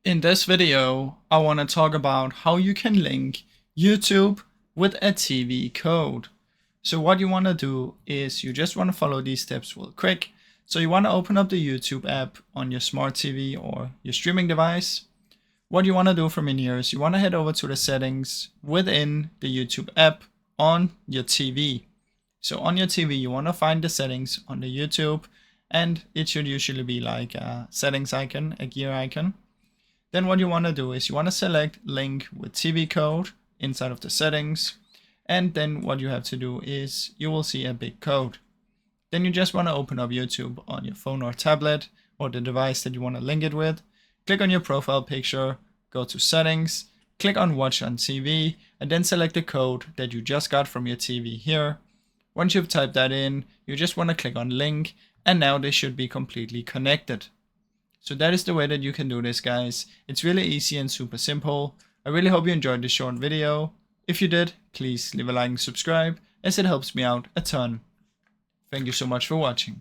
In this video, I want to talk about how you can link YouTube with a TV code. So what you want to do is you just want to follow these steps real quick. So you want to open up the YouTube app on your smart TV or your streaming device. What you want to do from in here is you want to head over to the settings within the YouTube app on your TV. So on your TV, you want to find the settings on the YouTube, and it should usually be like a settings icon, a gear icon. Then what you want to do is you want to select link with TV code inside of the settings. And then what you have to do is you will see a big code. Then you just want to open up YouTube on your phone or tablet or the device that you want to link it with. Click on your profile picture, go to settings, click on watch on TV, and then select the code that you just got from your TV here. Once you've typed that in, you just want to click on link, and now they should be completely connected. So that is the way that you can do this, guys. It's really easy and super simple. I really hope you enjoyed this short video. If you did, please leave a like and subscribe, as it helps me out a ton. Thank you so much for watching.